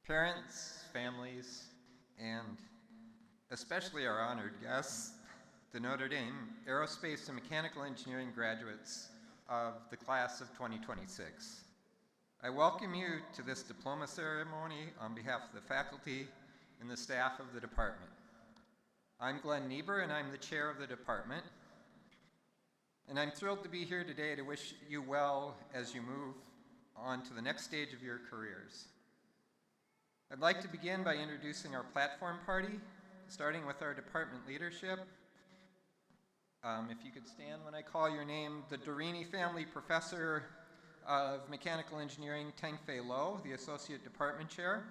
Parents, families, and especially our honored guests, the Notre Dame Aerospace and Mechanical Engineering graduates of the class of 2026. I welcome you to this diploma ceremony on behalf of the faculty and the staff of the department. I'm Glenn Niebuhr, and I'm the chair of the department. And I'm thrilled to be here today to wish you well as you move on to the next stage of your careers. I'd like to begin by introducing our platform party, starting with our department leadership. If you could stand when I call your name, the Dorini Family Professor of Mechanical Engineering, Tengfei Lo, the Associate Department Chair.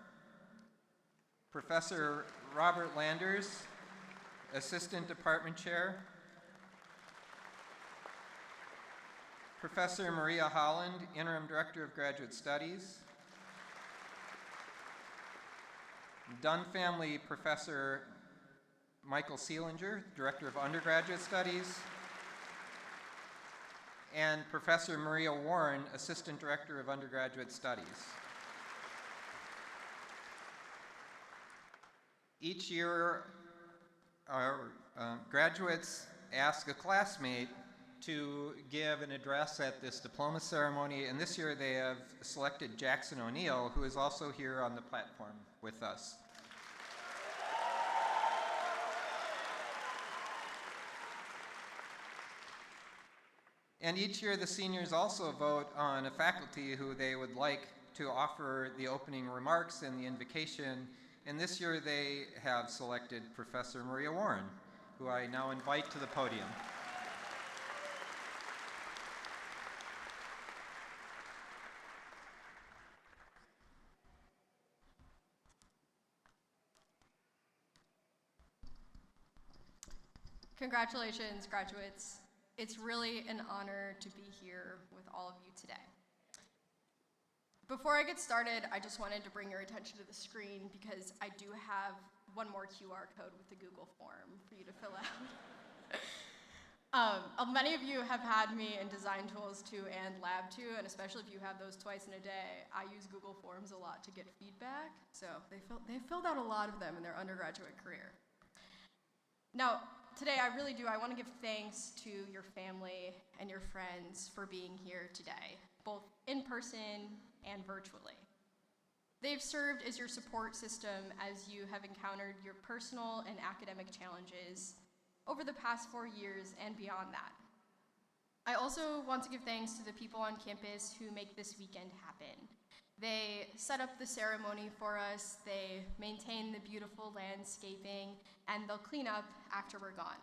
Professor Robert Landers, Assistant Department Chair. Professor Maria Holland, Interim Director of Graduate Studies. Dunn Family Professor Michael Seelinger, Director of Undergraduate Studies. And Professor Maria Warren, Assistant Director of Undergraduate Studies. Each year, our graduates ask a classmate to give an address at this diploma ceremony, and this year they have selected Jackson O'Neill, who is also here on the platform with us. And each year the seniors also vote on a faculty who they would like to offer the opening remarks and the invocation, and this year they have selected Professor Maria Warren, who I now invite to the podium. Congratulations, graduates. It's really an honor to be here with all of you today. Before I get started, I just wanted to bring your attention to the screen because I do have one more QR code with the Google form for you to fill out. Many of you have had me in Design Tools 2 and Lab 2, and especially if you have those twice in a day, I use Google Forms a lot to get feedback, so they filled out a lot of them in their undergraduate career. Now, today I want to give thanks to your family and your friends for being here today, both in person and virtually. They've served as your support system as you have encountered your personal and academic challenges over the past 4 years and beyond that. I also want to give thanks to the people on campus who make this weekend happen. They set up the ceremony for us, they maintain the beautiful landscaping, and they'll clean up after we're gone.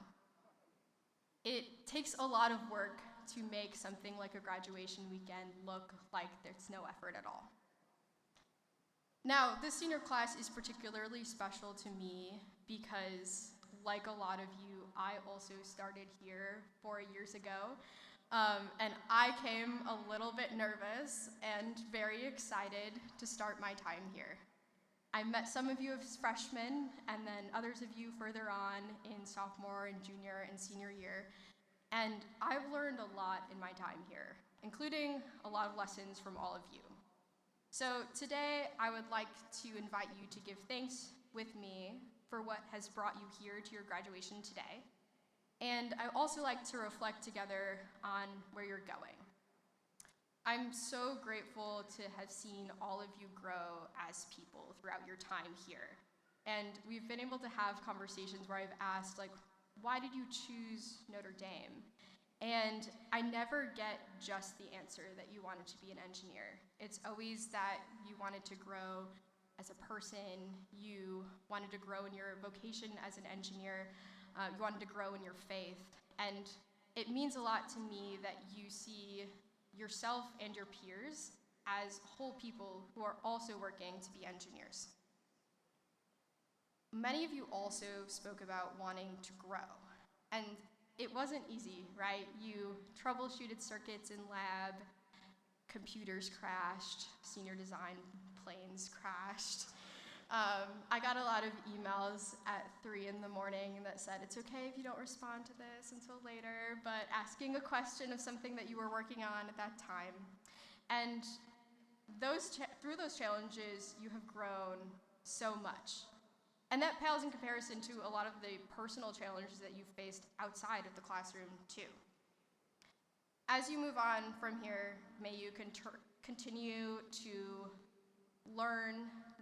It takes a lot of work to make something like a graduation weekend look like there's no effort at all. Now, this senior class is particularly special to me because, like a lot of you, I also started here 4 years ago. And I came a little bit nervous and very excited to start my time here. I met some of you as freshmen, and then others of you further on in sophomore and junior and senior year. And I've learned a lot in my time here, including a lot of lessons from all of you. So today, I would like to invite you to give thanks with me for what has brought you here to your graduation today. And I also like to reflect together on where you're going. I'm so grateful to have seen all of you grow as people throughout your time here. And we've been able to have conversations where I've asked, why did you choose Notre Dame? And I never get just the answer that you wanted to be an engineer. It's always that you wanted to grow as a person, you wanted to grow in your vocation as an engineer, you wanted to grow in your faith, and it means a lot to me that you see yourself and your peers as whole people who are also working to be engineers. Many of you also spoke about wanting to grow, and it wasn't easy, right? You troubleshooted circuits in lab, computers crashed, senior design planes crashed. I got a lot of emails at 3 in the morning that said, it's okay if you don't respond to this until later, but asking a question of something that you were working on at that time. And through those challenges, you have grown so much. And that pales in comparison to a lot of the personal challenges that you've faced outside of the classroom, too. As you move on from here, may you continue to learn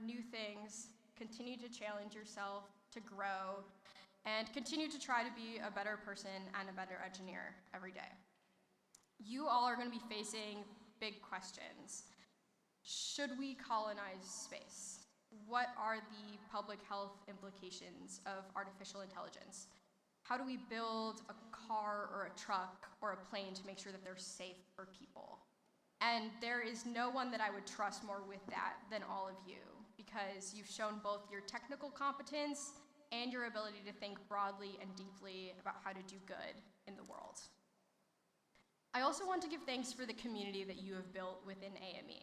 new things, continue to challenge yourself, to grow, and continue to try to be a better person and a better engineer every day. You all are going to be facing big questions. Should we colonize space? What are the public health implications of artificial intelligence? How do we build a car or a truck or a plane to make sure that they're safe for people? And there is no one that I would trust more with that than all of you, because you've shown both your technical competence and your ability to think broadly and deeply about how to do good in the world. I also want to give thanks for the community that you have built within AME.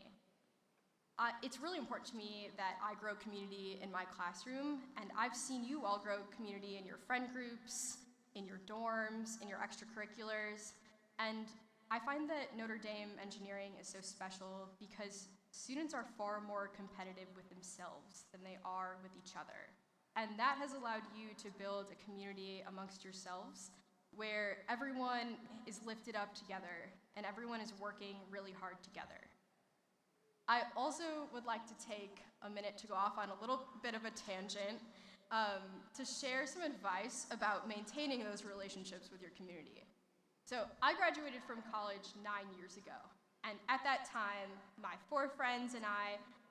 It's really important to me that I grow community in my classroom, and I've seen you all grow community in your friend groups, in your dorms, in your extracurriculars, and I find that Notre Dame engineering is so special because students are far more competitive with themselves than they are with each other. And that has allowed you to build a community amongst yourselves where everyone is lifted up together and everyone is working really hard together. I also would like to take a minute to go off on a little bit of a tangent to share some advice about maintaining those relationships with your community. So I graduated from college 9 years ago, and at that time, my 4 friends and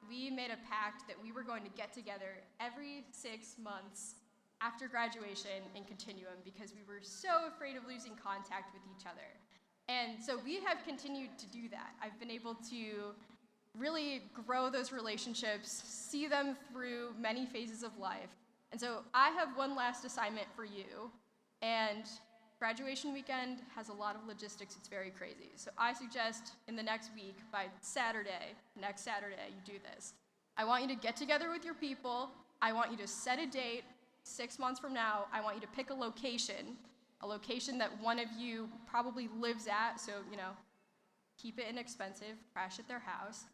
we made a pact that we were going to get together every 6 months after graduation in continuum because we were so afraid of losing contact with each other. And so we have continued to do that. I've been able to really grow those relationships, see them through many phases of life. And so I have one last assignment for you, and graduation weekend has a lot of logistics. It's very crazy. So I suggest in the next week, by next Saturday, you do this. I want you to get together with your people. I want you to set a date 6 months from now. I want you to pick a location that one of you probably lives at, so, keep it inexpensive, crash at their house.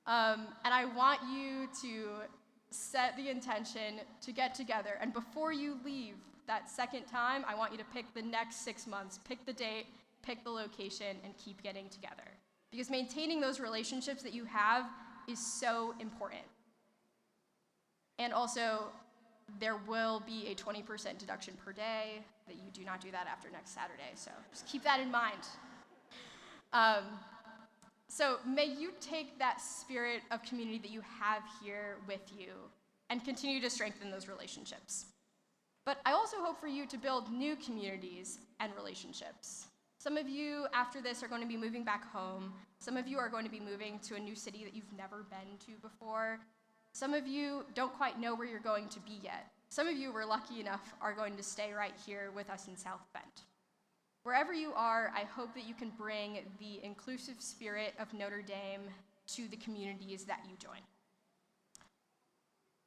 And I want you to set the intention to get together. And before you leave that second time, I want you to pick the next 6 months, pick the date, pick the location, and keep getting together. Because maintaining those relationships that you have is so important. And also, there will be a 20% deduction per day, that you do not do that after next Saturday. So just keep that in mind. So may you take that spirit of community that you have here with you and continue to strengthen those relationships. But I also hope for you to build new communities and relationships. Some of you after this are going to be moving back home. Some of you are going to be moving to a new city that you've never been to before. Some of you don't quite know where you're going to be yet. Some of you, we're lucky enough, are going to stay right here with us in South Bend. Wherever you are, I hope that you can bring the inclusive spirit of Notre Dame to the communities that you join.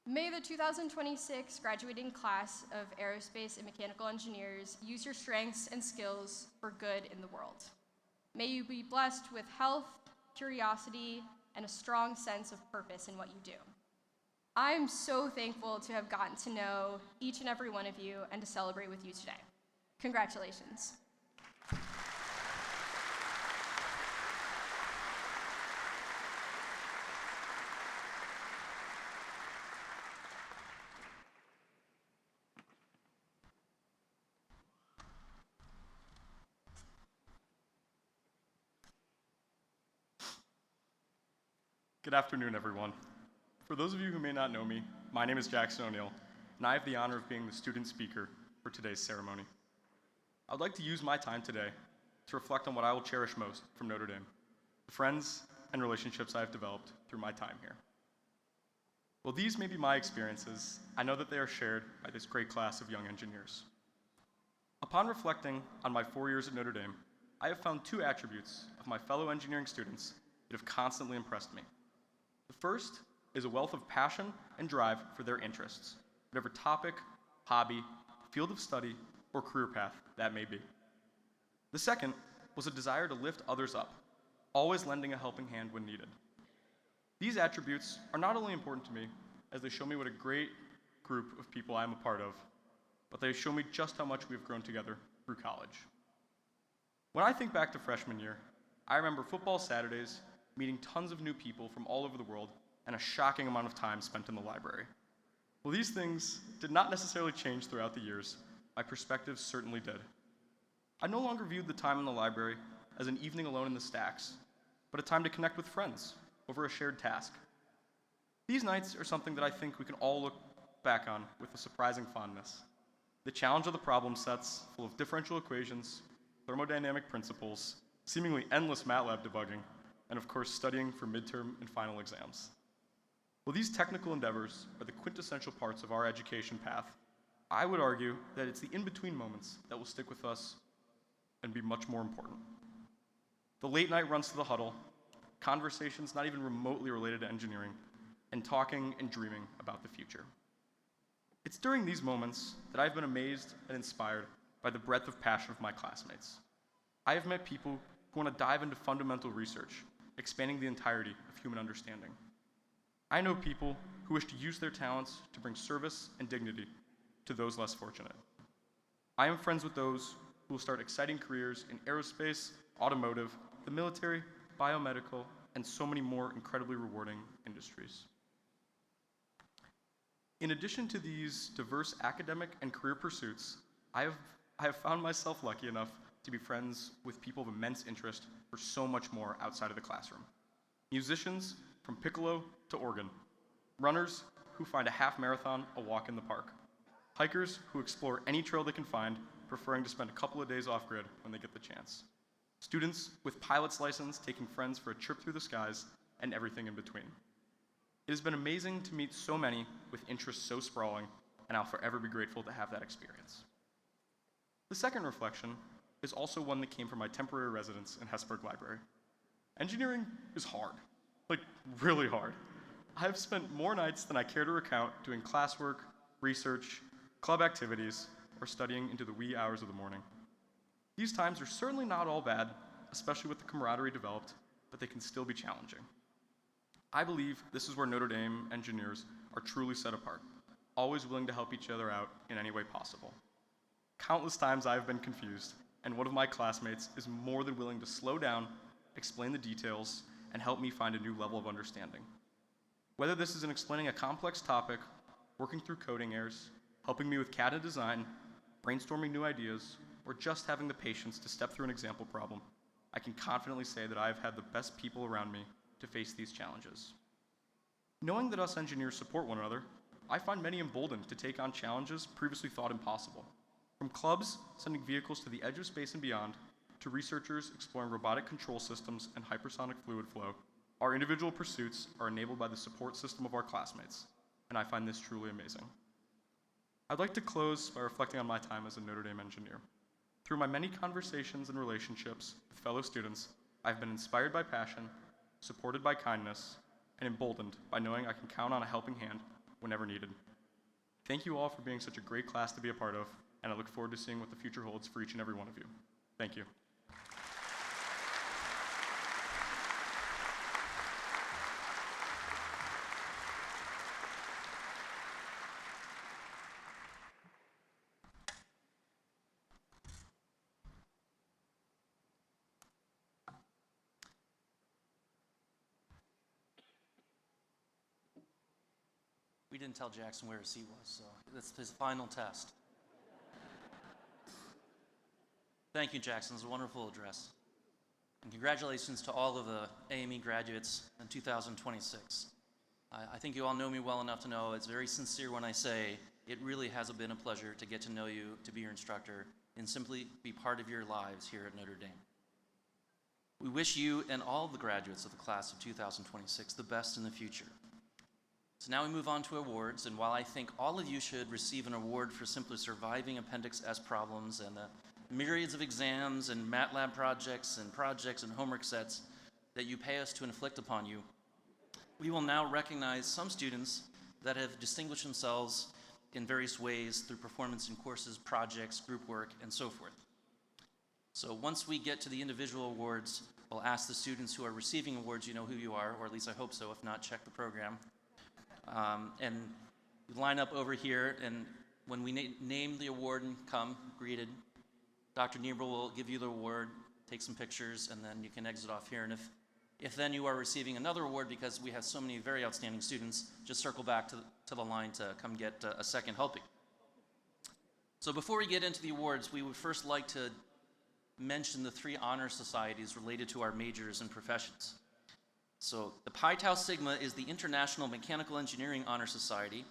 May the 2026 graduating class of Aerospace and Mechanical Engineers use your strengths and skills for good in the world. May you be blessed with health, curiosity, and a strong sense of purpose in what you do. I'm so thankful to have gotten to know each and every one of you and to celebrate with you today. Congratulations. Good afternoon, everyone. For those of you who may not know me, my name is Jackson O'Neill, and I have the honor of being the student speaker for today's ceremony. I would like to use my time today to reflect on what I will cherish most from Notre Dame, the friends and relationships I have developed through my time here. While these may be my experiences, I know that they are shared by this great class of young engineers. Upon reflecting on my 4 years at Notre Dame, I have found 2 attributes of my fellow engineering students that have constantly impressed me. The first is a wealth of passion and drive for their interests, whatever topic, hobby, field of study, or career path that may be. The second was a desire to lift others up, always lending a helping hand when needed. These attributes are not only important to me, as they show me what a great group of people I am a part of, but they show me just how much we have grown together through college. When I think back to freshman year, I remember football Saturdays, meeting tons of new people from all over the world, and a shocking amount of time spent in the library. Well, these things did not necessarily change throughout the years. My perspectives certainly did. I no longer viewed the time in the library as an evening alone in the stacks, but a time to connect with friends over a shared task. These nights are something that I think we can all look back on with a surprising fondness. The challenge of the problem sets, full of differential equations, thermodynamic principles, seemingly endless MATLAB debugging, and of course studying for midterm and final exams. While these technical endeavors are the quintessential parts of our education path, I would argue that it's the in-between moments that will stick with us and be much more important. The late night runs to the huddle, conversations not even remotely related to engineering, and talking and dreaming about the future. It's during these moments that I've been amazed and inspired by the breadth of passion of my classmates. I have met people who want to dive into fundamental research, expanding the entirety of human understanding. I know people who wish to use their talents to bring service and dignity to those less fortunate. I am friends with those who will start exciting careers in aerospace, automotive, the military, biomedical, and so many more incredibly rewarding industries. In addition to these diverse academic and career pursuits, I have found myself lucky enough to be friends with people of immense interest for so much more outside of the classroom. Musicians from piccolo to organ, runners who find a half marathon a walk in the park, hikers who explore any trail they can find, preferring to spend a couple of days off-grid when they get the chance, students with pilot's license taking friends for a trip through the skies, and everything in between. It has been amazing to meet so many with interests so sprawling, and I'll forever be grateful to have that experience. The second reflection is also one that came from my temporary residence in Hesburgh Library. Engineering is hard, like really hard. I have spent more nights than I care to recount doing classwork, research, club activities, or studying into the wee hours of the morning. These times are certainly not all bad, especially with the camaraderie developed, but they can still be challenging. I believe this is where Notre Dame engineers are truly set apart, always willing to help each other out in any way possible. Countless times I have been confused, and one of my classmates is more than willing to slow down, explain the details, and help me find a new level of understanding. Whether this is in explaining a complex topic, working through coding errors, helping me with CAD and design, brainstorming new ideas, or just having the patience to step through an example problem, I can confidently say that I have had the best people around me to face these challenges. Knowing that us engineers support one another, I find many emboldened to take on challenges previously thought impossible. From clubs sending vehicles to the edge of space and beyond, to researchers exploring robotic control systems and hypersonic fluid flow, our individual pursuits are enabled by the support system of our classmates, and I find this truly amazing. I'd like to close by reflecting on my time as a Notre Dame engineer. Through my many conversations and relationships with fellow students, I've been inspired by passion, supported by kindness, and emboldened by knowing I can count on a helping hand whenever needed. Thank you all for being such a great class to be a part of, and I look forward to seeing what the future holds for each and every one of you. Thank you. We didn't tell Jackson where his seat was, so that's his final test. Thank you, Jackson. It was a wonderful address. And congratulations to all of the AME graduates in 2026. I think you all know me well enough to know it's very sincere when I say it really has been a pleasure to get to know you, to be your instructor, and simply be part of your lives here at Notre Dame. We wish you and all the graduates of the class of 2026 the best in the future. So now we move on to awards, and while I think all of you should receive an award for simply surviving Appendix S problems and the myriads of exams and MATLAB projects and homework sets that you pay us to inflict upon you, we will now recognize some students that have distinguished themselves in various ways through performance in courses, projects, group work, and so forth. So once we get to the individual awards, I'll ask the students who are receiving awards, you know who you are, or at least I hope so. If not, check the program. And line up over here, and when we name the award and come greeted, Dr. Niebuhr will give you the award, take some pictures, and then you can exit off here. And if then you are receiving another award, because we have so many very outstanding students, just circle back to the line to come get a second helping. So before we get into the awards, we would first like to mention the 3 honor societies related to our majors and professions. So the Pi Tau Sigma is the International Mechanical Engineering Honor Society,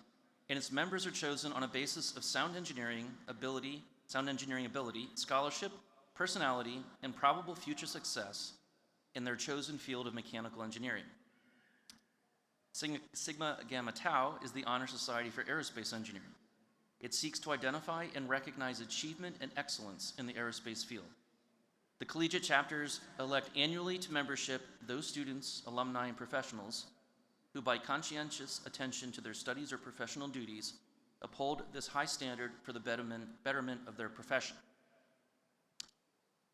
and its members are chosen on a basis of sound engineering ability, scholarship, personality, and probable future success in their chosen field of mechanical engineering. Sigma Gamma Tau is the Honor Society for Aerospace Engineering. It seeks to identify and recognize achievement and excellence in the aerospace field. The collegiate chapters elect annually to membership those students, alumni, and professionals who, by conscientious attention to their studies or professional duties, uphold this high standard for the betterment of their profession.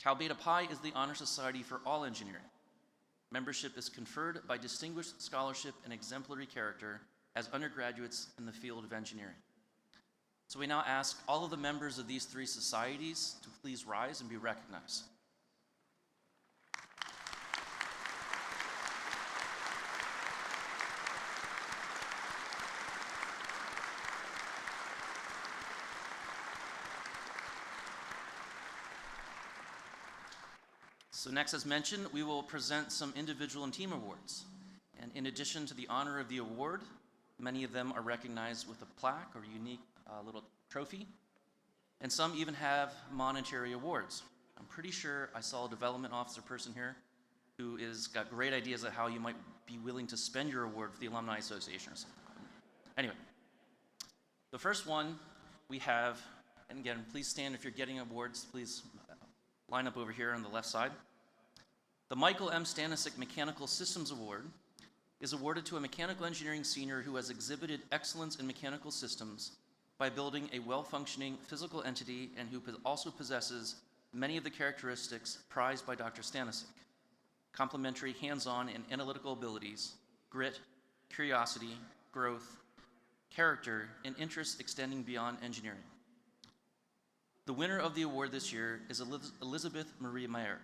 Tau Beta Pi is the Honor Society for all engineering. Membership is conferred by distinguished scholarship and exemplary character as undergraduates in the field of engineering. So we now ask all of the members of these 3 societies to please rise and be recognized. So next, as mentioned, we will present some individual and team awards. And in addition to the honor of the award, many of them are recognized with a plaque or unique little trophy. And some even have monetary awards. I'm pretty sure I saw a development officer person here who is got great ideas of how you might be willing to spend your award for the Alumni Association or something. Anyway, the first one we have, and again, please stand if you're getting awards, please line up over here on the left side. The Michael M. Stanisic Mechanical Systems Award is awarded to a mechanical engineering senior who has exhibited excellence in mechanical systems by building a well-functioning physical entity and who also possesses many of the characteristics prized by Dr. Stanisic: complementary hands-on and analytical abilities, grit, curiosity, growth, character, and interests extending beyond engineering. The winner of the award this year is Elizabeth Marie Mayer.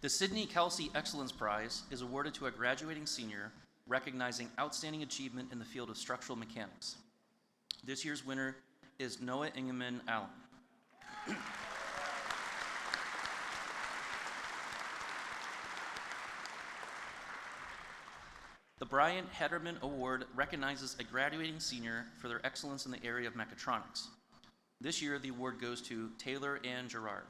The Sidney Kelsey Excellence Prize is awarded to a graduating senior recognizing outstanding achievement in the field of structural mechanics. This year's winner is Noah Ingeman Allen. The Brian Hederman Award recognizes a graduating senior for their excellence in the area of mechatronics. This year, the award goes to Taylor Ann Gerard.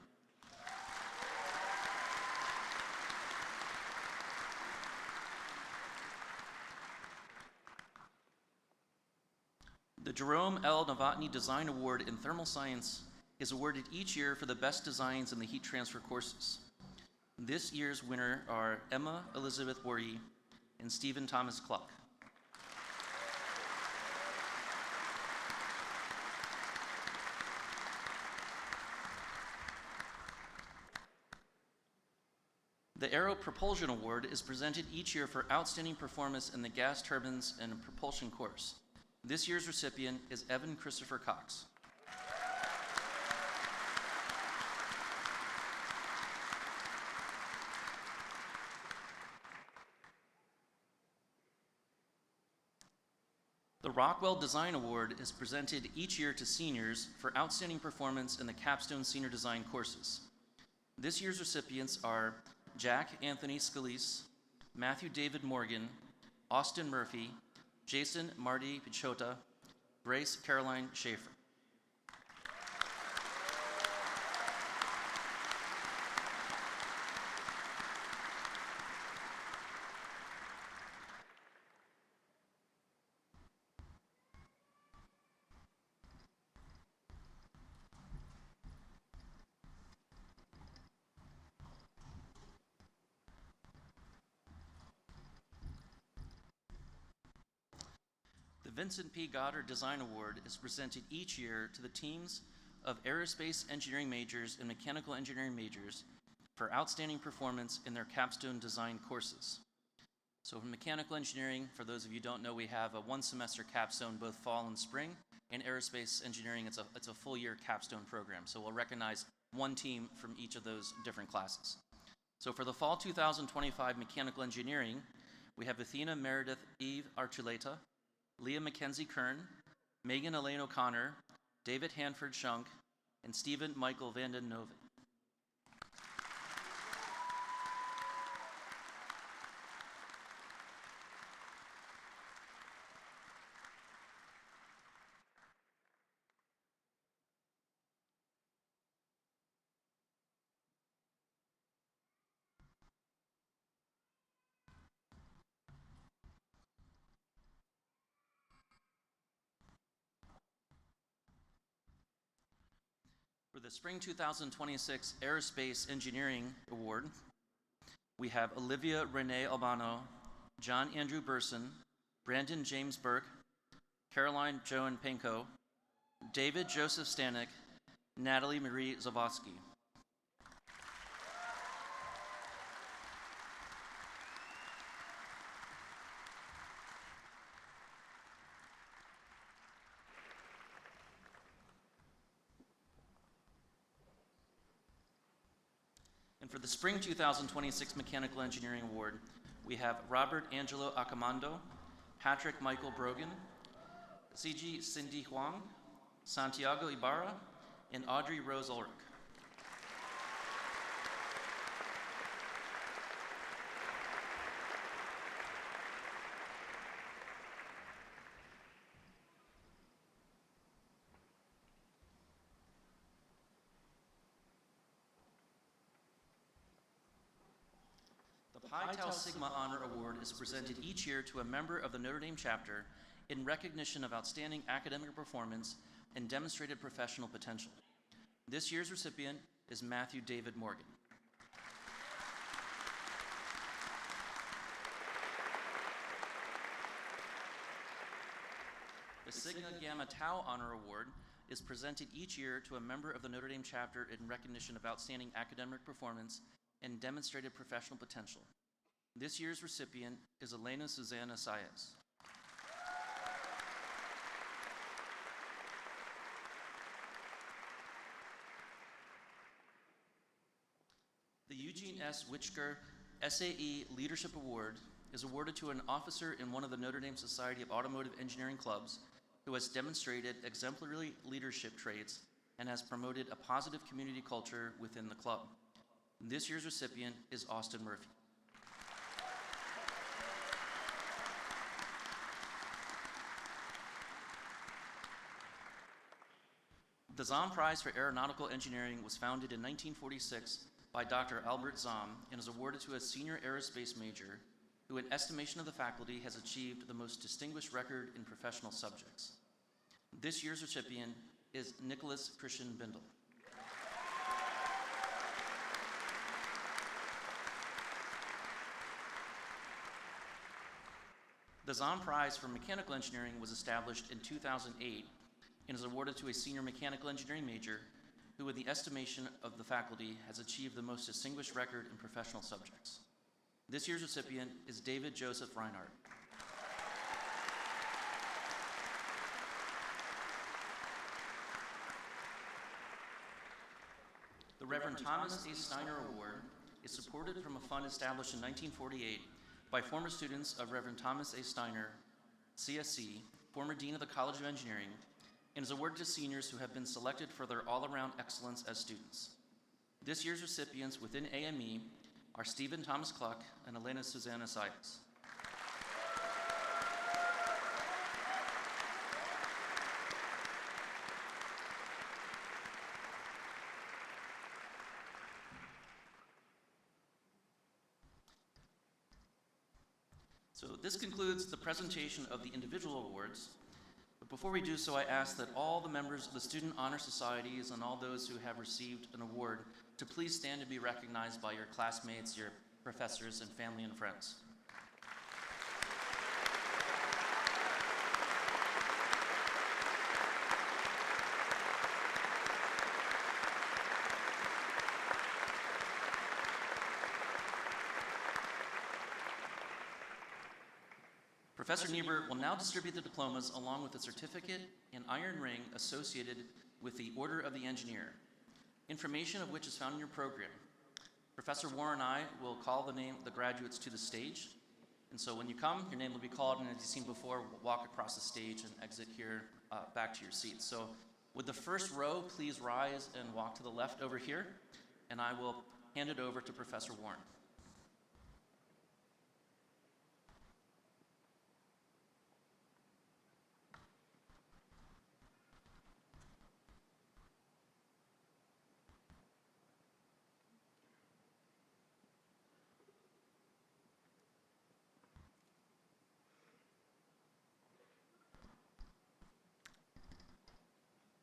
The Jerome L. Novotny Design Award in Thermal Science is awarded each year for the best designs in the heat transfer courses. This year's winner are Emma Elizabeth Worry and Stephen Thomas Cluck. The Aero Propulsion Award is presented each year for outstanding performance in the gas turbines and propulsion course. This year's recipient is Evan Christopher Cox. The Rockwell Design Award is presented each year to seniors for outstanding performance in the capstone senior design courses. This year's recipients are Jack Anthony Scalise, Matthew David Morgan, Austin Murphy, Jason Marty Pichota, Grace Caroline Schaefer. Vincent P. Goddard Design Award is presented each year to the teams of aerospace engineering majors and mechanical engineering majors for outstanding performance in their capstone design courses. So for mechanical engineering, for those of you who don't know, we have a one-semester capstone both fall and spring. In aerospace engineering, it's a full-year capstone program. So we'll recognize one team from each of those different classes. So for the fall 2025 mechanical engineering, we have Athena Meredith Eve Archuleta, Leah Mackenzie Kern, Megan Elaine O'Connor, David Hanford Shunk, and Stephen Michael Vanden Noven. For the Spring 2026 Aerospace Engineering Award, we have Olivia Renee Albano, John Andrew Burson, Brandon James Burke, Caroline Joan Penko, David Joseph Stanek, Natalie Marie Zawadzki. And for the Spring 2026 Mechanical Engineering Award, we have Robert Angelo Accomando, Patrick Michael Brogan, Siji Cindy Huang, Santiago Ibarra, and Audrey Rose Ulrich. The Pi Tau Sigma Honor Award is presented each year to a member of the Notre Dame chapter in recognition of outstanding academic performance and demonstrated professional potential. This year's recipient is Matthew David Morgan. The Sigma Gamma Tau Honor Award is presented each year to a member of the Notre Dame chapter in recognition of outstanding academic performance and demonstrated professional potential. This year's recipient is Elena Susanna Saez. The Eugene S. Witchker SAE Leadership Award is awarded to an officer in one of the Notre Dame Society of Automotive Engineering clubs who has demonstrated exemplary leadership traits and has promoted a positive community culture within the club. This year's recipient is Austin Murphy. The Zahm Prize for Aeronautical Engineering was founded in 1946 by Dr. Albert Zahm and is awarded to a senior aerospace major who, in estimation of the faculty, has achieved the most distinguished record in professional subjects. This year's recipient is Nicholas Christian Bindel. The Zahm Prize for Mechanical Engineering was established in 2008 and is awarded to a senior mechanical engineering major who, in the estimation of the faculty, has achieved the most distinguished record in professional subjects. This year's recipient is David Joseph Reinhardt. The Reverend Thomas A. Steiner Award is supported from a fund established in 1948 by former students of Reverend Thomas A. Steiner, CSC, former Dean of the College of Engineering, and is awarded to seniors who have been selected for their all-around excellence as students. This year's recipients within AME are Stephen Thomas Cluck and Elena Susanna Saez. So this concludes the presentation of the individual awards. But before we do so, I ask that all the members of the Student Honor Societies and all those who have received an award to please stand and be recognized by your classmates, your professors, and family and friends. Professor Niebert will now distribute the diplomas along with a certificate and iron ring associated with the Order of the Engineer, information of which is found in your program. Professor Warren and I will call the graduates to the stage. And so when you come, your name will be called, and as you've seen before, walk across the stage and exit here back to your seats. So would the first row please rise and walk to the left over here, and I will hand it over to Professor Warren.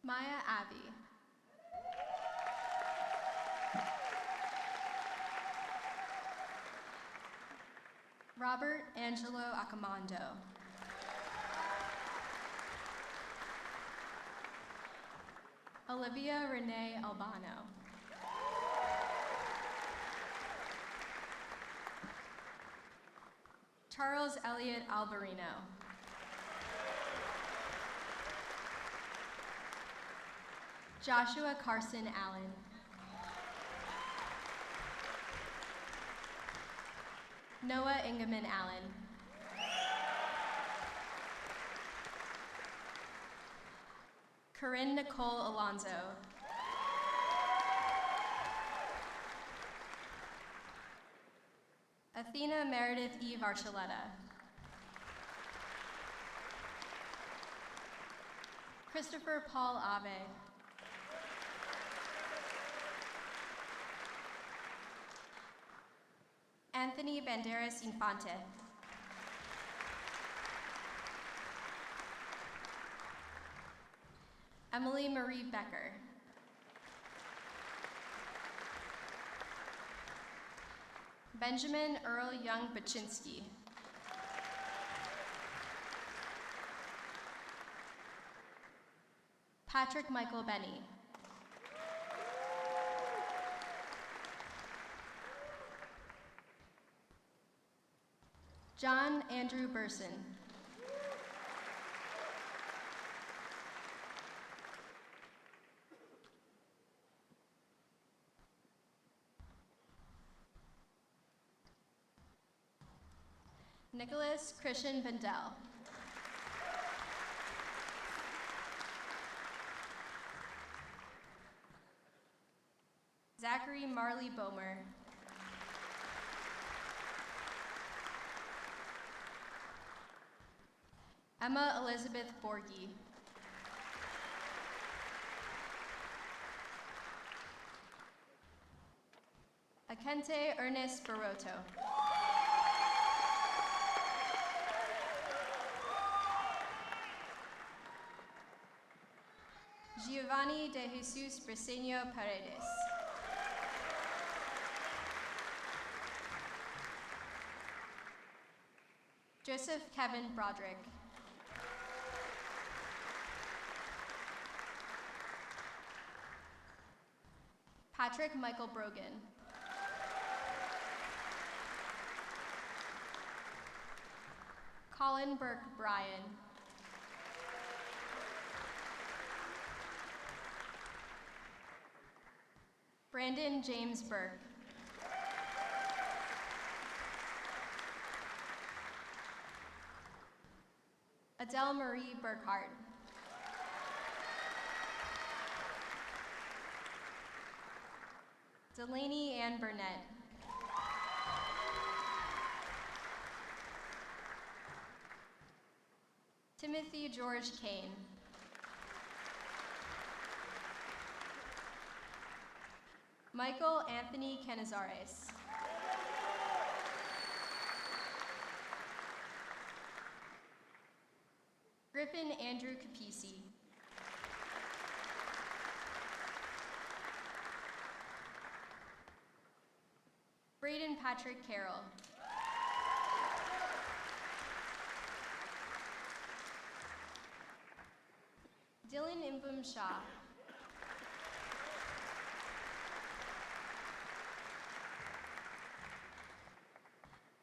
Maya Abbey. Robert Angelo Accomando. Olivia Renee Albano. Charles Elliott Albarino. Joshua Carson Allen. Noah Ingeman Allen. Corinne Nicole Alonzo. Athena Meredith Eve Archuleta. Christopher Paul Ave. Anthony Banderas Infante. Emily Marie Becker. Benjamin Earl Young Baczynski. Patrick Michael Benny. John Andrew Burson. Nicholas Christian Bendel. Zachary Marley Bomer. Emma Elizabeth Borgie. Akente Ernest Baroto. Giovanni de Jesus Briceño Paredes. Joseph Kevin Broderick. Patrick Michael Brogan. Colin Burke Bryan. Brandon James Burke. Adele Marie Burkhart. Delaney Ann Burnett. Timothy George Kane. Michael Anthony Canizares. Griffin Andrew Capisi. Braden Patrick Carroll. Dylan Impum Shah.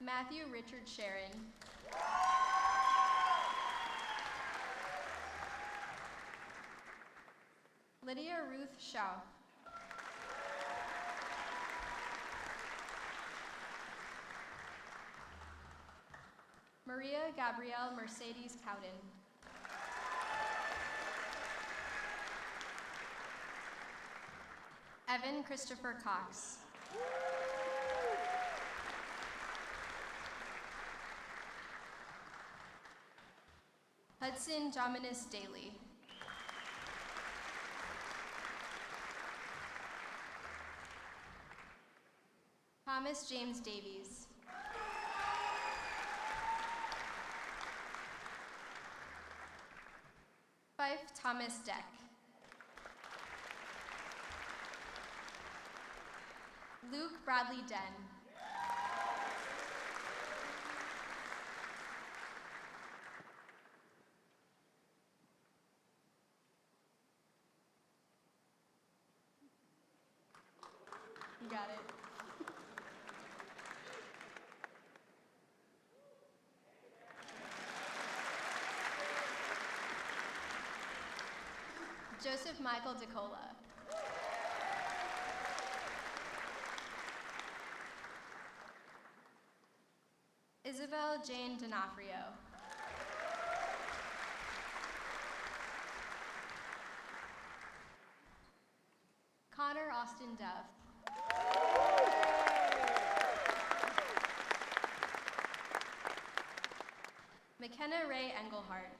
Matthew Richard Sharon. Shao. Maria Gabrielle Mercedes Cowden. Evan Christopher Cox. Hudson Dominus Daly. Thomas James Davies. Fife Thomas Deck. Luke Bradley Den. You got it. Joseph Michael DeCola. Isabel Jane D'Onofrio. Connor Austin Dove. McKenna Ray Engelhardt.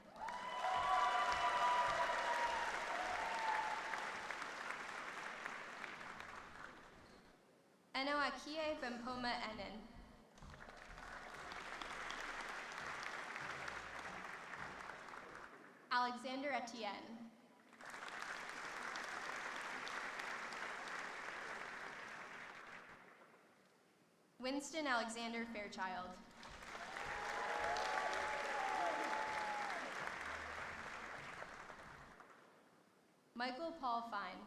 Enoakie Bempoma Enen. Alexander Etienne. Winston Alexander Fairchild. Michael Paul Fine.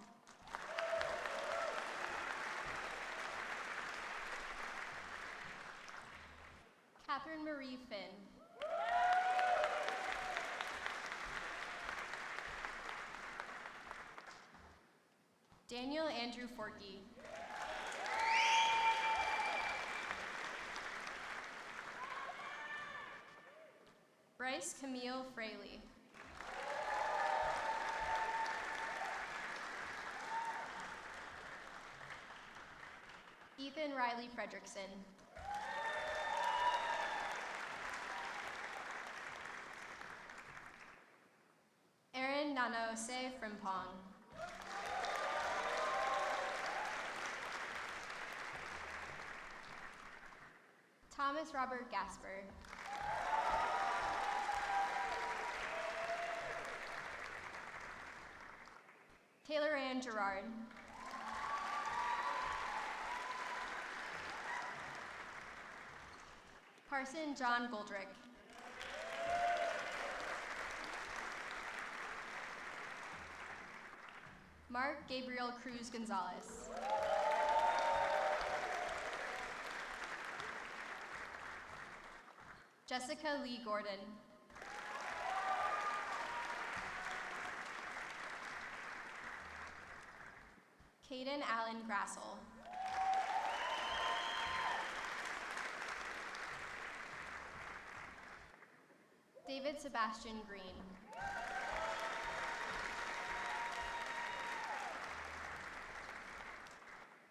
Catherine Marie Finn. Daniel Andrew Forkey. Bryce Camille Fraley. Ethan Riley Fredrickson. Aaron Nanaose Frimpong. Thomas Robert Gasper. Taylor Ann Gerard. Parson John Goldrick. Mark Gabriel Cruz Gonzalez. Jessica Lee Gordon. Caden Allen Grassel. David Sebastian Green.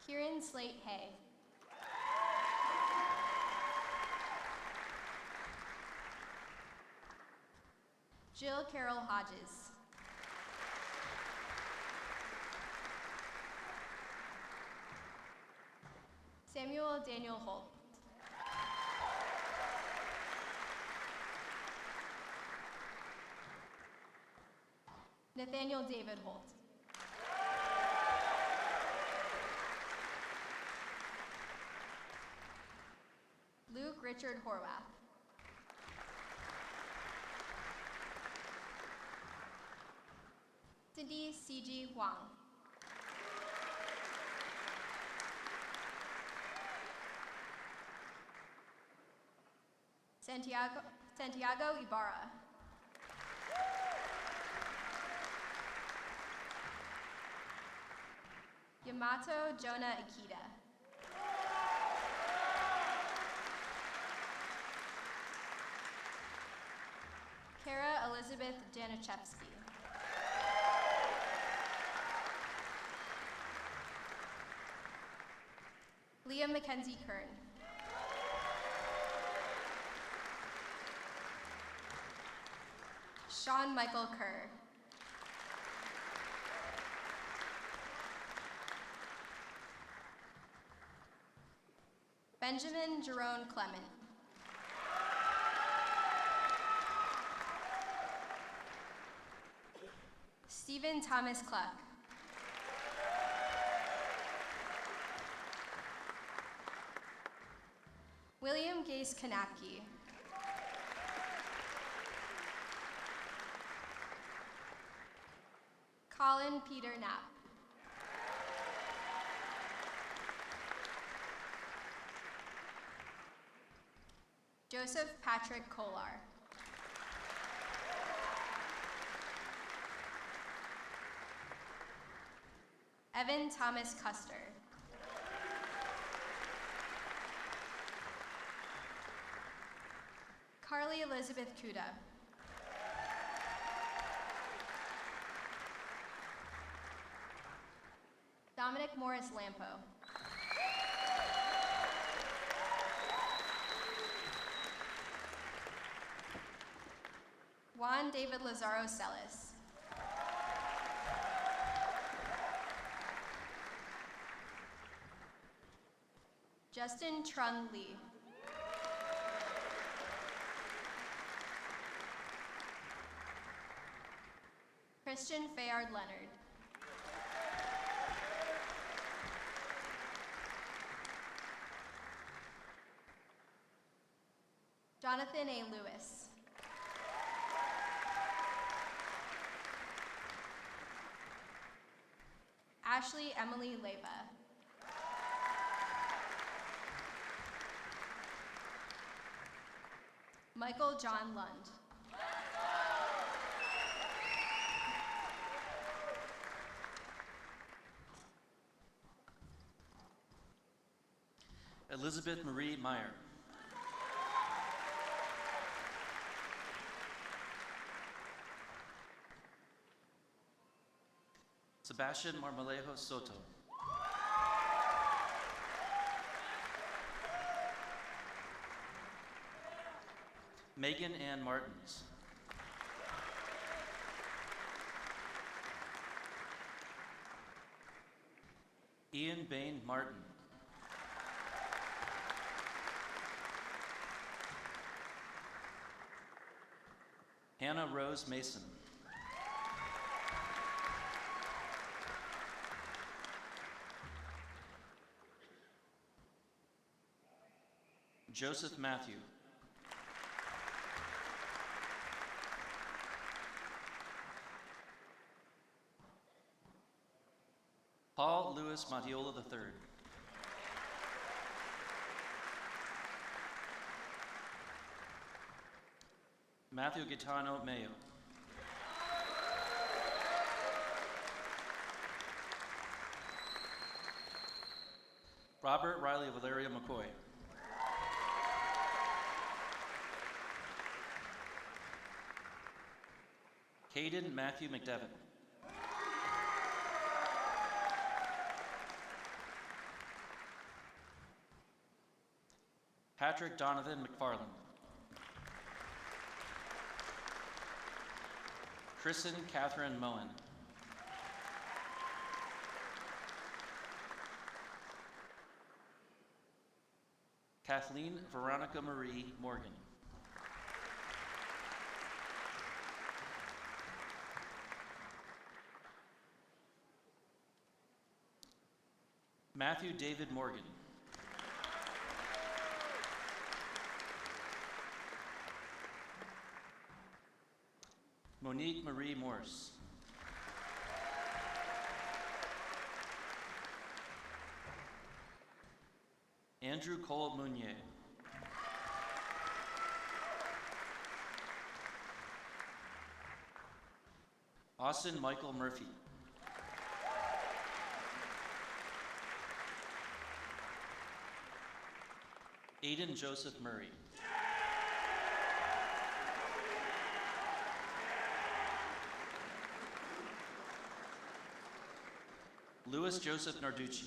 Kieran Slate Hay. Jill Carol Hodges. Samuel Daniel Holt. Nathaniel David Holt. Luke Richard Horwath. Cindy C.G. Wang. Santiago Ibarra. Yamato Jonah Ikeda. Kara Elizabeth Janiszewski. Leah Mackenzie Kern. Sean Michael Kerr. Benjamin Jerome Clement. Stephen Thomas Cluck. William Gase Kanapke. Colin Peter Knapp. Joseph Patrick Kolar. Evan Thomas Custer. Carly Elizabeth Kuda. Dominic Morris Lampo. Juan David Lazaro Celis. Justin Trung Lee. Christian Fayard Leonard. Jonathan A. Lewis. Ashley Emily Leva. Michael John Lund. Elizabeth Marie Meyer. Sebastian Marmolejo Soto. Megan Ann Martins. Ian Bain Martin. Hannah Rose Mason. Joseph Matthew. Paul Louis Matiola III. Matthew Gaetano Mayo. Robert Riley Valerio McCoy. Caden Matthew McDevitt. Patrick Donovan McFarland. Kristen Catherine Moen. Kathleen Veronica Marie Morgan. Matthew David Morgan. Monique Marie Morse. Andrew Cole Mounier. Austin Michael Murphy. Aiden Joseph Murray. Louis Joseph Narducci.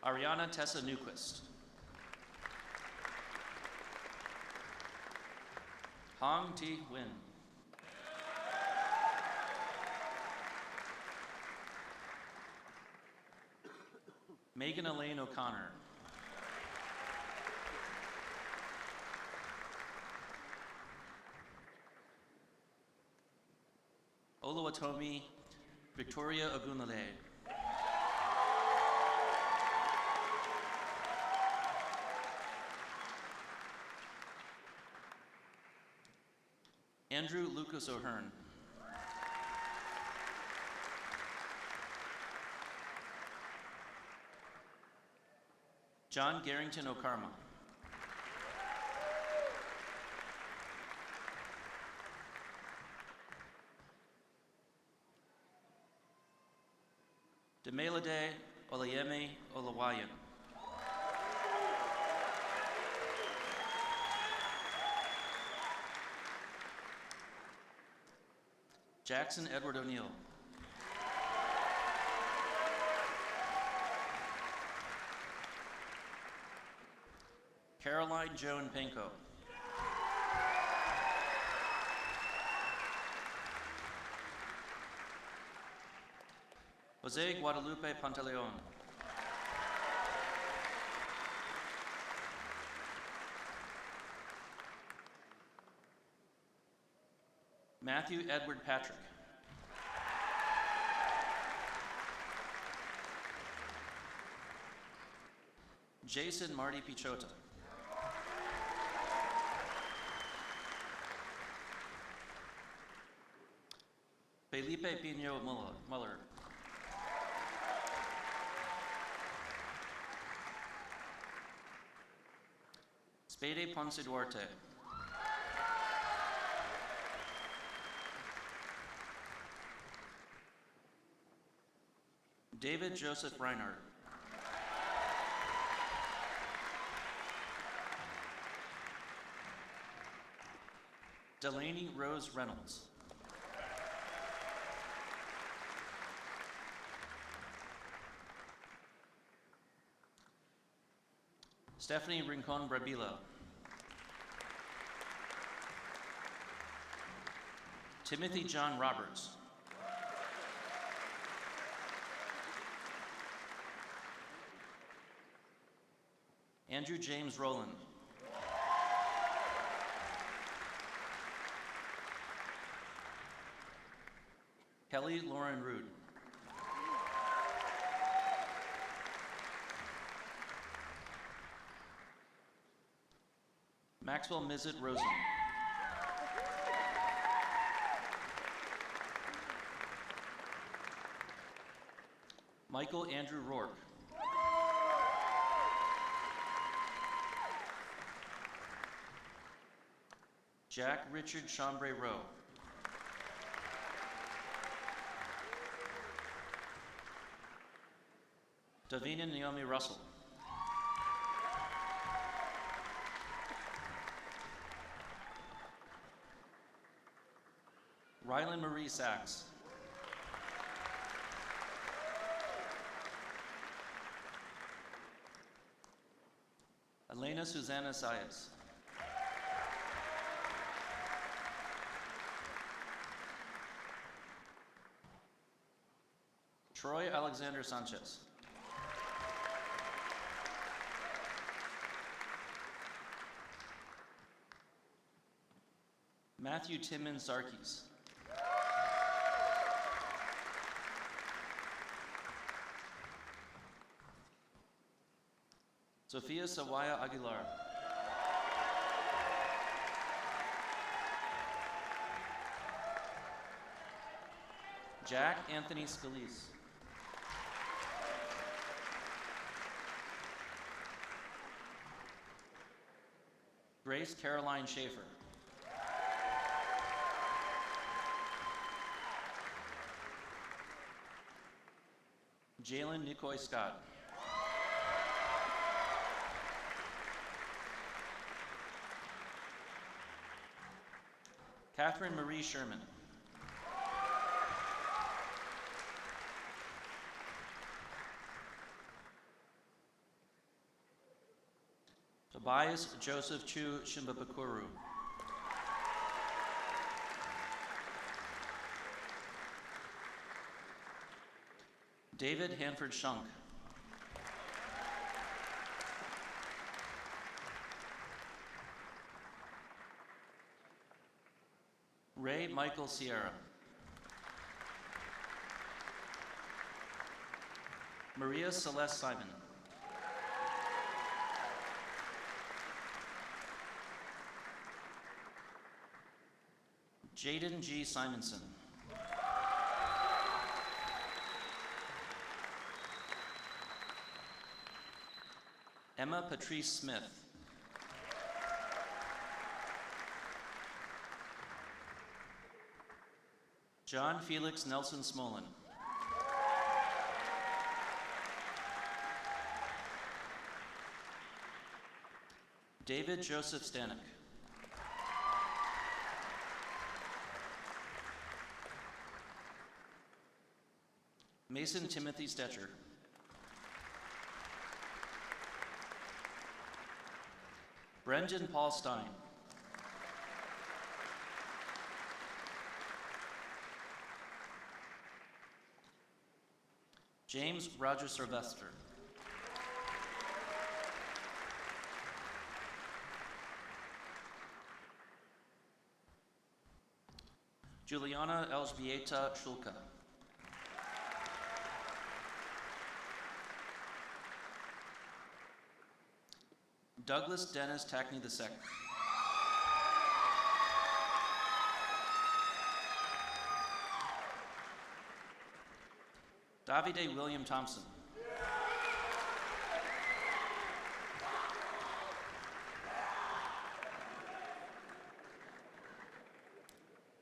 Ariana Tessa Newquist. Hong Ti Nguyen. Megan Elaine O'Connor. Oluwatomi Victoria Ogunlade. Andrew Lucas O'Hearn. John Garrington O'Karma. Demelade Olayemi Olawayan. Jackson Edward O'Neill. Caroline Joan Panko. Jose Guadalupe Pantaleon. Matthew Edward Patrick. Jason Marty Pichota. Felipe Pino Muller. Spade Ponce Duarte. David Joseph Reinhardt. Delaney Rose Reynolds. Stephanie Rincon Brabila. Timothy John Roberts. Andrew James Rowland. Kelly Lauren Rude. Maxwell Mizet Rosen. Michael Andrew Rourke. Jack Richard Chambray Rowe. Davina Naomi Russell. Rylan Marie Sachs. Elena Susanna Sayas. Troy Alexander Sanchez. Matthew Timmons Sarkis. Sophia Sawaya Aguilar. Jack Anthony Scalise. Grace Caroline Schaefer. Jalen Nicoy Scott. Catherine Marie Sherman. Tobias Joseph Chu Shimbapakuru. David Hanford Shunk. Ray Michael Sierra. Maria Celeste Simon. Jaden G. Simonson. Emma Patrice Smith. John Felix Nelson Smolin. David Joseph Stanek. Mason Timothy Stetcher. Brendan Paul Stein. James Roger Sylvester. Juliana Elżbieta Szulka. Douglas Dennis Tackney II. Davide William Thompson.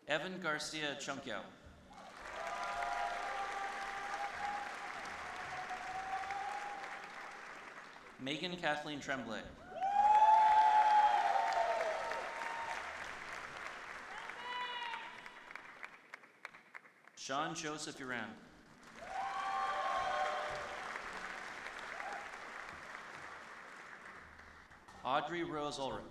Evan Garcia Chunkyao. Megan Kathleen Tremblay. Sean Joseph Uran. Audrey Rose Ulrich.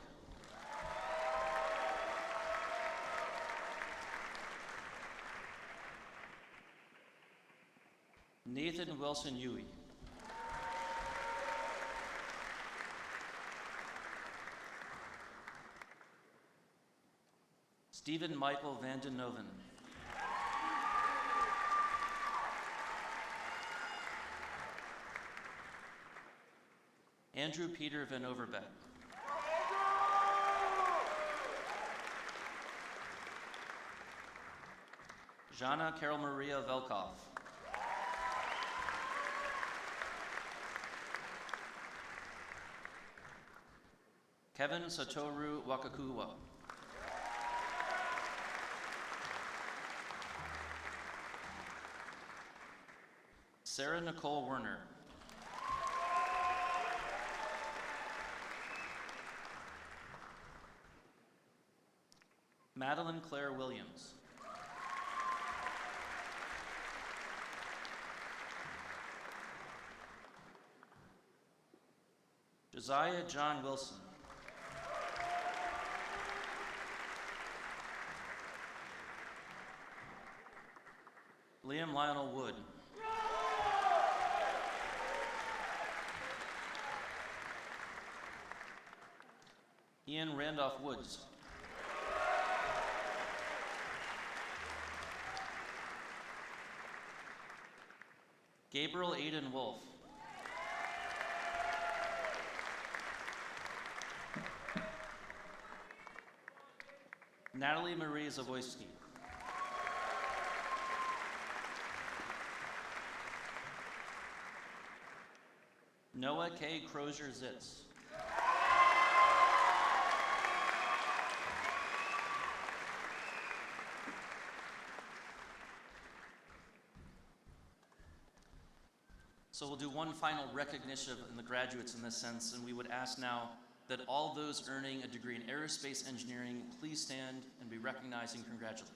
Nathan Wilson Yui. Stephen Michael Van den Noven. Andrew Peter Van Overbeck. Jana Carol Maria Velkov. Kevin Satoru Wakakuwa. Sarah Nicole Werner. Madeline Claire Williams. Josiah John Wilson. Liam Lionel Wood. Ian Randolph Woods. Gabriel Aiden Wolf. Natalie Marie Zavoyski. Noah K. Crozier Zitz. So we'll do one final recognition of the graduates in this sense, and we would ask now that all those earning a degree in aerospace engineering please stand and be recognized and congratulated.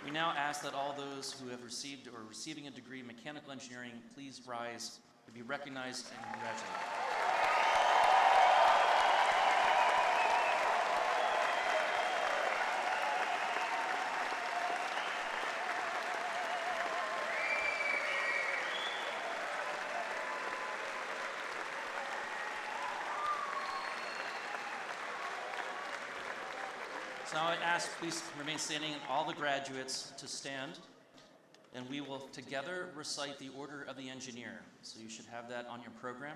We now ask that all those who have received or are receiving a degree in mechanical engineering please rise to be recognized and congratulated. So now I ask please remain standing and all the graduates to stand, and we will together recite the Order of the Engineer. So you should have that on your program.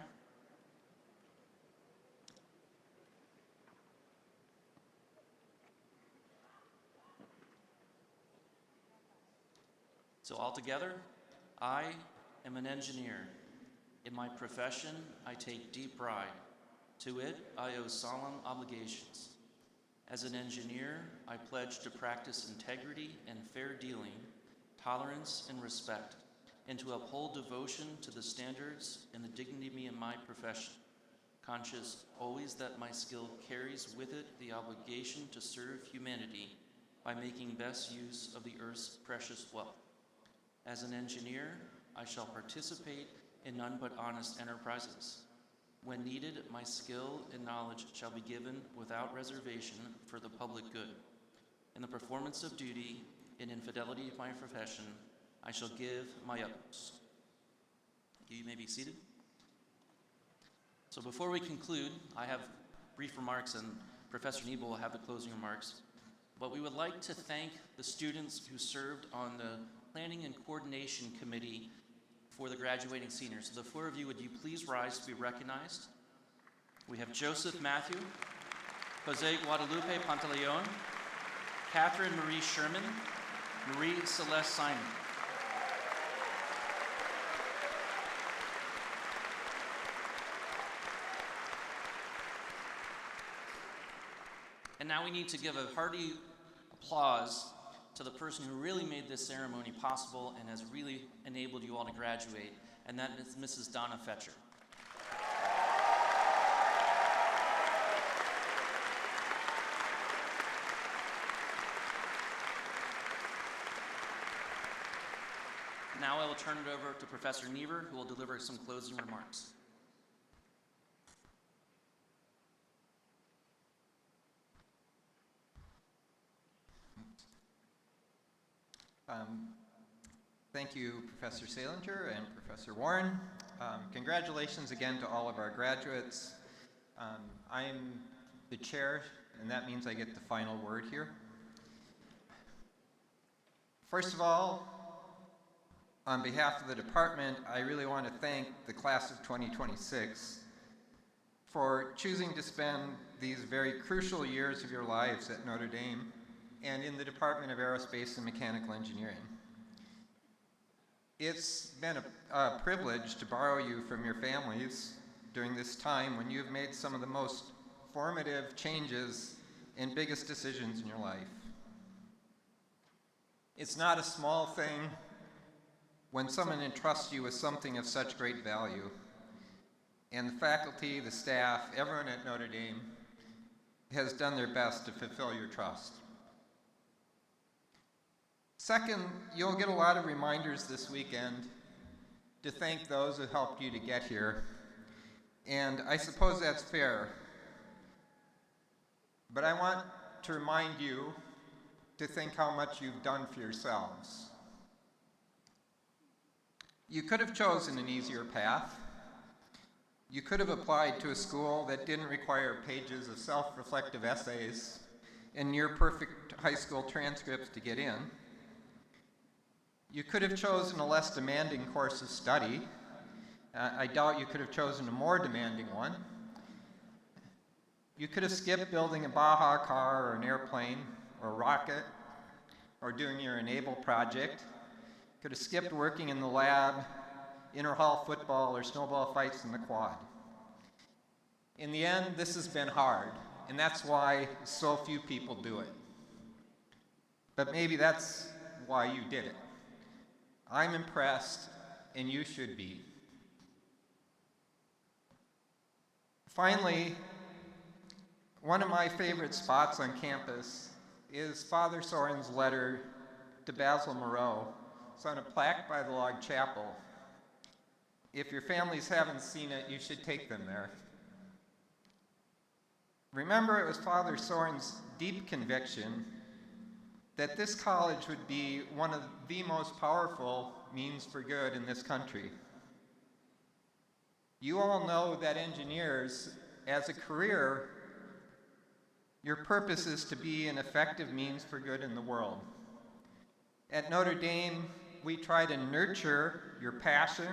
So all together, I am an engineer. In my profession, I take deep pride. To it, I owe solemn obligations. As an engineer, I pledge to practice integrity and fair dealing, tolerance and respect, and to uphold devotion to the standards and the dignity of my profession, conscious always that my skill carries with it the obligation to serve humanity by making best use of the earth's precious wealth. As an engineer, I shall participate in none but honest enterprises. When needed, my skill and knowledge shall be given without reservation for the public good. In the performance of duty and in fidelity of my profession, I shall give my utmost. You may be seated. So before we conclude, I have brief remarks and Professor Niebel will have the closing remarks. But we would like to thank the students who served on the Planning and Coordination Committee for the graduating seniors. So the four of you, would you please rise to be recognized? We have Joseph Matthew, Jose Guadalupe Pantaleon, Catherine Marie Sherman, Marie Celeste Simon. And now we need to give a hearty applause to the person who really made this ceremony possible and has really enabled you all to graduate, and that is Mrs. Donna Fetcher. Now I will turn it over to Professor Niever, who will deliver some closing remarks. Thank you, Professor Salinger and Professor Warren. Congratulations again to all of our graduates. I'm the chair, and that means I get the final word here. First of all, on behalf of the department, I really want to thank the class of 2026 for choosing to spend these very crucial years of your lives at Notre Dame and in the Department of Aerospace and Mechanical Engineering. It's been a privilege to borrow you from your families during this time when you've made some of the most formative changes and biggest decisions in your life. It's not a small thing when someone entrusts you with something of such great value. And the faculty, the staff, everyone at Notre Dame has done their best to fulfill your trust. Second, you'll get a lot of reminders this weekend to thank those who helped you to get here. And I suppose that's fair. But I want to remind you to think how much you've done for yourselves. You could have chosen an easier path. You could have applied to a school that didn't require pages of self-reflective essays and near-perfect high school transcripts to get in. You could have chosen a less demanding course of study. I doubt you could have chosen a more demanding one. You could have skipped building a Baja car or an airplane or a rocket or doing your Enable project. Could have skipped working in the lab, inter-hall football, or snowball fights in the quad. In the end, this has been hard, and that's why so few people do it. But maybe that's why you did it. I'm impressed, and you should be. Finally, one of my favorite spots on campus is Father Soren's letter to Basil Moreau. It's on a plaque by the log chapel. If your families haven't seen it, you should take them there. Remember, it was Father Soren's deep conviction that this college would be one of the most powerful means for good in this country. You all know that engineers, as a career, your purpose is to be an effective means for good in the world. At Notre Dame, we try to nurture your passion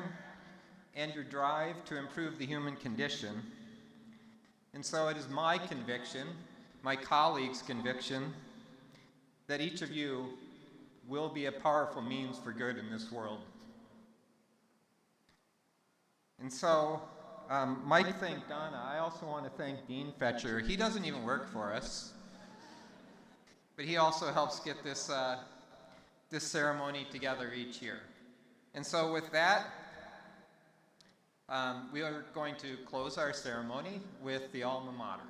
and your drive to improve the human condition. And so it is my conviction, my colleagues' conviction, that each of you will be a powerful means for good in this world. And so, Mike thanked Donna. I also want to thank Dean Fetcher. He doesn't even work for us, but he also helps get this ceremony together each year. And so with that, we are going to close our ceremony with the alma mater.